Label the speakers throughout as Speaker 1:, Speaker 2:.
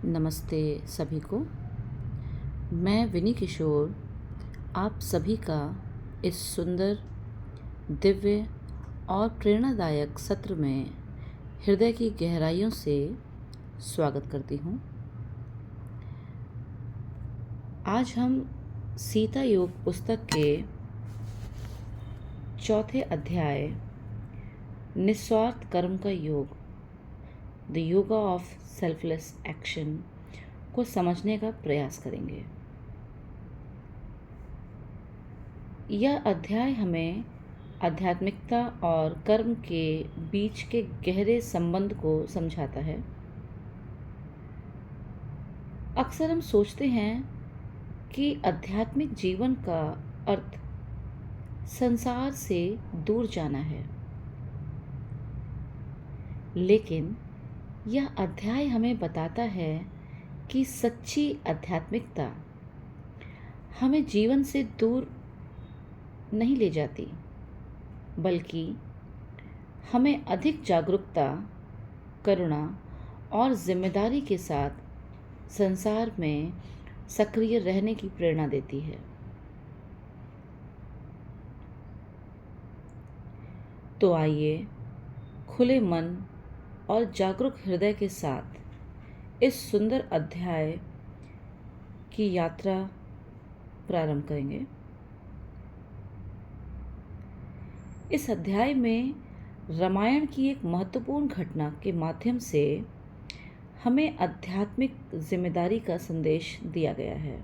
Speaker 1: नमस्ते सभी को। मैं विनी किशोर आप सभी का इस सुंदर, दिव्य और प्रेरणादायक सत्र में हृदय की गहराइयों से स्वागत करती हूँ। आज हम सीता योग पुस्तक के चौथे अध्याय निस्वार्थ कर्म का योग, the yoga of selfless action को समझने का प्रयास करेंगे। यह अध्याय हमें आध्यात्मिकता और कर्म के बीच के गहरे संबंध को समझाता है। अक्सर हम सोचते हैं कि आध्यात्मिक जीवन का अर्थ संसार से दूर जाना है, लेकिन यह अध्याय हमें बताता है कि सच्ची आध्यात्मिकता हमें जीवन से दूर नहीं ले जाती, बल्कि हमें अधिक जागरूकता, करुणा और जिम्मेदारी के साथ संसार में सक्रिय रहने की प्रेरणा देती है। तो आइए खुले मन और जागरूक हृदय के साथ इस सुंदर अध्याय की यात्रा प्रारंभ करेंगे। इस अध्याय में रामायण की एक महत्वपूर्ण घटना के माध्यम से हमें आध्यात्मिक जिम्मेदारी का संदेश दिया गया है।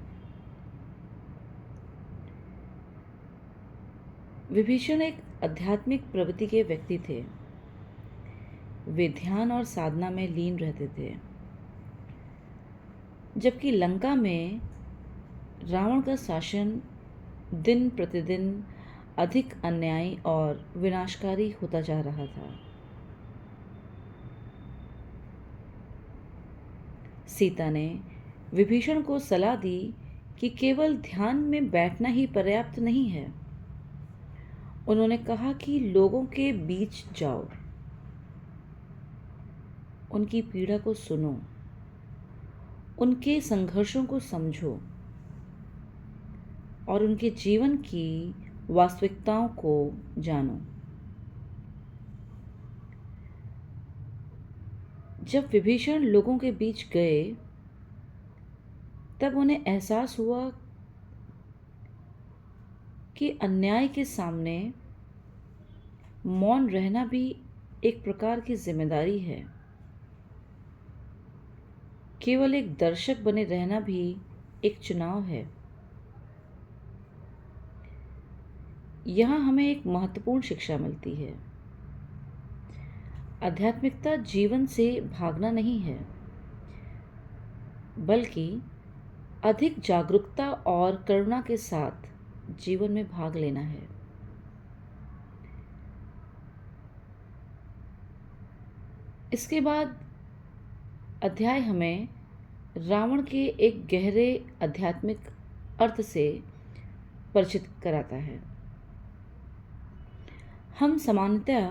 Speaker 1: विभीषण एक आध्यात्मिक प्रवृत्ति के व्यक्ति थे। वे ध्यान और साधना में लीन रहते थे, जबकि लंका में रावण का शासन दिन प्रतिदिन अधिक अन्यायी और विनाशकारी होता जा रहा था। सीता ने विभीषण को सलाह दी कि केवल ध्यान में बैठना ही पर्याप्त नहीं है। उन्होंने कहा कि लोगों के बीच जाओ, उनकी पीड़ा को सुनो, उनके संघर्षों को समझो और उनके जीवन की वास्तविकताओं को जानो। जब विभीषण लोगों के बीच गए, तब उन्हें एहसास हुआ कि अन्याय के सामने मौन रहना भी एक प्रकार की जिम्मेदारी है। केवल एक दर्शक बने रहना भी एक चुनाव है। यहाँ हमें एक महत्वपूर्ण शिक्षा मिलती है। आध्यात्मिकता जीवन से भागना नहीं है, बल्कि अधिक जागरूकता और करुणा के साथ जीवन में भाग लेना है। इसके बाद अध्याय हमें रावण के एक गहरे आध्यात्मिक अर्थ से परिचित कराता है। हम सामान्यतः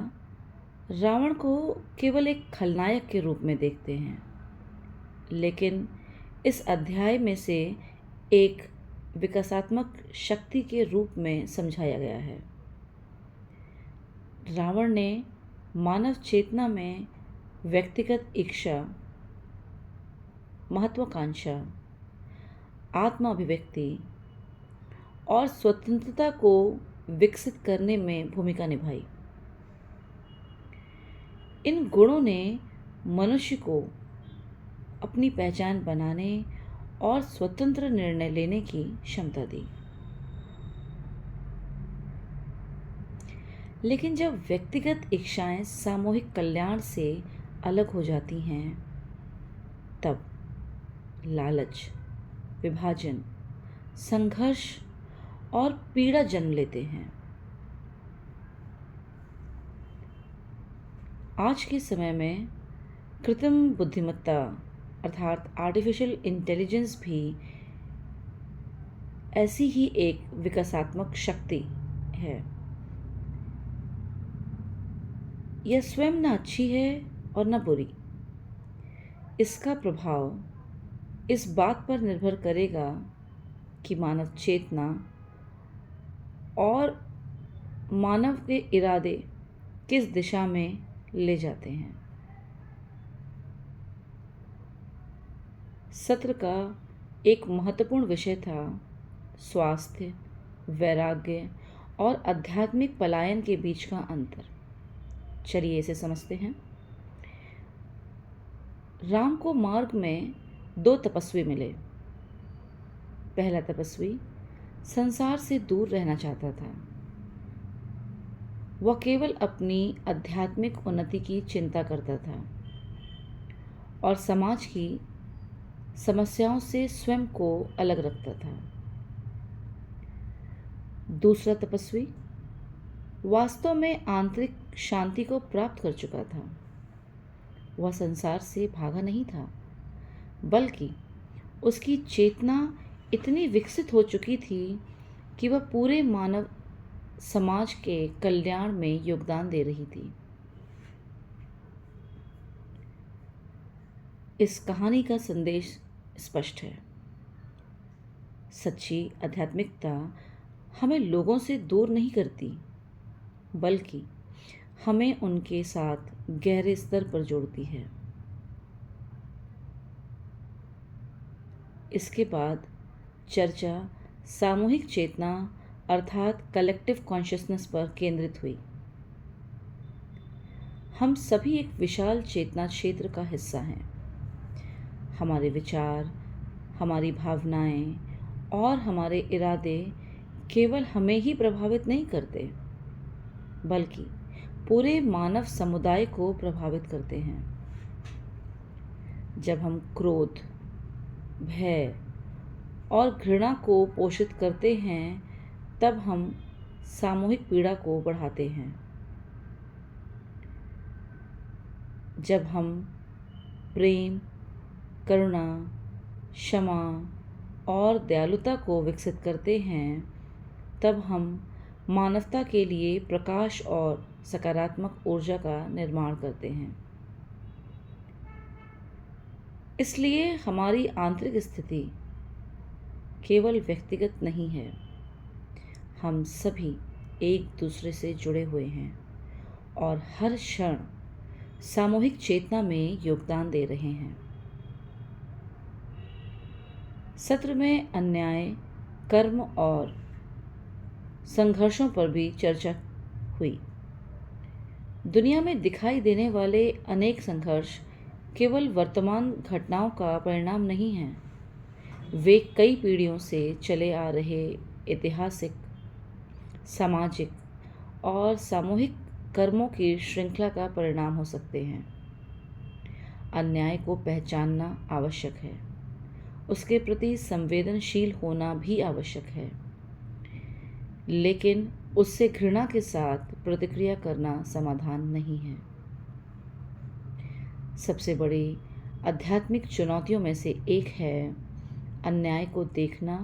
Speaker 1: रावण को केवल एक खलनायक के रूप में देखते हैं, लेकिन इस अध्याय में से एक विकासात्मक शक्ति के रूप में समझाया गया है। रावण ने मानव चेतना में व्यक्तिगत इच्छा, महत्वाकांक्षा, आत्म अभिव्यक्ति और स्वतंत्रता को विकसित करने में भूमिका निभाई। इन गुणों ने मनुष्य को अपनी पहचान बनाने और स्वतंत्र निर्णय लेने की क्षमता दी। लेकिन जब व्यक्तिगत इच्छाएं सामूहिक कल्याण से अलग हो जाती हैं, तब लालच, विभाजन, संघर्ष और पीड़ा जन्म लेते हैं। आज के समय में कृत्रिम बुद्धिमत्ता अर्थात आर्टिफिशियल इंटेलिजेंस भी ऐसी ही एक विकासात्मक शक्ति है। यह स्वयं न अच्छी है और न बुरी। इसका प्रभाव इस बात पर निर्भर करेगा कि मानव चेतना और मानव के इरादे किस दिशा में ले जाते हैं। सत्र का एक महत्वपूर्ण विषय था स्वास्थ्य, वैराग्य और आध्यात्मिक पलायन के बीच का अंतर। चलिए इसे समझते हैं। राम को मार्ग में 2 तपस्वी मिले। पहला तपस्वी संसार से दूर रहना चाहता था। वह केवल अपनी आध्यात्मिक उन्नति की चिंता करता था और समाज की समस्याओं से स्वयं को अलग रखता था। दूसरा तपस्वी वास्तव में आंतरिक शांति को प्राप्त कर चुका था। वह संसार से भागा नहीं था, बल्कि उसकी चेतना इतनी विकसित हो चुकी थी कि वह पूरे मानव समाज के कल्याण में योगदान दे रही थी। इस कहानी का संदेश स्पष्ट है। सच्ची आध्यात्मिकता हमें लोगों से दूर नहीं करती, बल्कि हमें उनके साथ गहरे स्तर पर जोड़ती है। इसके बाद चर्चा सामूहिक चेतना अर्थात कलेक्टिव कॉन्शियसनेस पर केंद्रित हुई। हम सभी एक विशाल चेतना क्षेत्र का हिस्सा हैं। हमारे विचार, हमारी भावनाएं और हमारे इरादे केवल हमें ही प्रभावित नहीं करते, बल्कि पूरे मानव समुदाय को प्रभावित करते हैं। जब हम क्रोध, भय और घृणा को पोषित करते हैं, तब हम सामूहिक पीड़ा को बढ़ाते हैं। जब हम प्रेम, करुणा, क्षमा और दयालुता को विकसित करते हैं, तब हम मानवता के लिए प्रकाश और सकारात्मक ऊर्जा का निर्माण करते हैं। इसलिए हमारी आंतरिक स्थिति केवल व्यक्तिगत नहीं है, हम सभी एक दूसरे से जुड़े हुए हैं और हर क्षण सामूहिक चेतना में योगदान दे रहे हैं। सत्र में अन्याय, कर्म और संघर्षों पर भी चर्चा हुई। दुनिया में दिखाई देने वाले अनेक संघर्ष केवल वर्तमान घटनाओं का परिणाम नहीं हैं। वे कई पीढ़ियों से चले आ रहे ऐतिहासिक, सामाजिक और सामूहिक कर्मों की श्रृंखला का परिणाम हो सकते हैं। अन्याय को पहचानना आवश्यक है, उसके प्रति संवेदनशील होना भी आवश्यक है, लेकिन उससे घृणा के साथ प्रतिक्रिया करना समाधान नहीं है। सबसे बड़ी आध्यात्मिक चुनौतियों में से एक है अन्याय को देखना,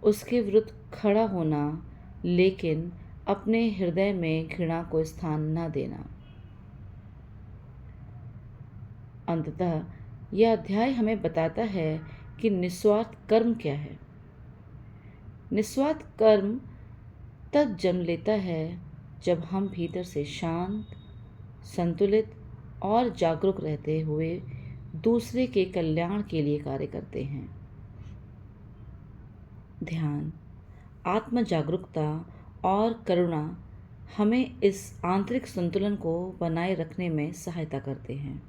Speaker 1: उसके विरुद्ध खड़ा होना, लेकिन अपने हृदय में घृणा को स्थान न देना। अंततः यह अध्याय हमें बताता है कि निस्वार्थ कर्म क्या है। निस्वार्थ कर्म तब जन्म लेता है जब हम भीतर से शांत, संतुलित और जागरूक रहते हुए दूसरे के कल्याण के लिए कार्य करते हैं। ध्यान, आत्म जागरूकता और करुणा हमें इस आंतरिक संतुलन को बनाए रखने में सहायता करते हैं।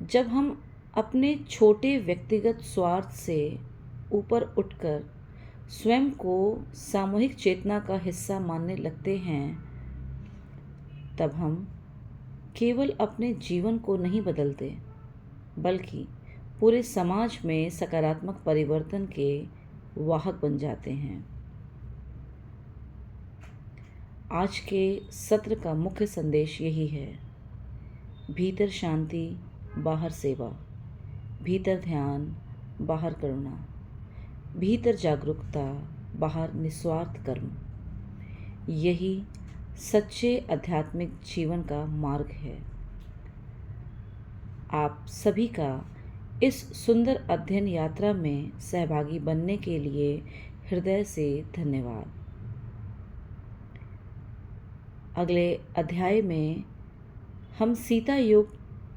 Speaker 1: जब हम अपने छोटे व्यक्तिगत स्वार्थ से ऊपर उठकर स्वयं को सामूहिक चेतना का हिस्सा मानने लगते हैं, तब हम केवल अपने जीवन को नहीं बदलते, बल्कि पूरे समाज में सकारात्मक परिवर्तन के वाहक बन जाते हैं। आज के सत्र का मुख्य संदेश यही है: भीतर शांति, बाहर सेवा, भीतर ध्यान, बाहर करुणा, भीतर जागरूकता, बाहर निस्वार्थ कर्म। यही सच्चे आध्यात्मिक जीवन का मार्ग है। आप सभी का इस सुंदर अध्ययन यात्रा में सहभागी बनने के लिए हृदय से धन्यवाद। अगले अध्याय में हम सीता योग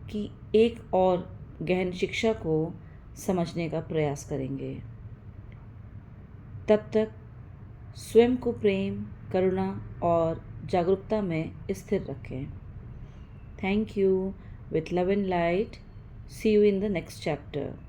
Speaker 1: की एक और गहन शिक्षा को समझने का प्रयास करेंगे। तब तक स्वयं को प्रेम, करुणा और जागरूकता में स्थिर रखें। Thank you. With love and light, see you in the next chapter.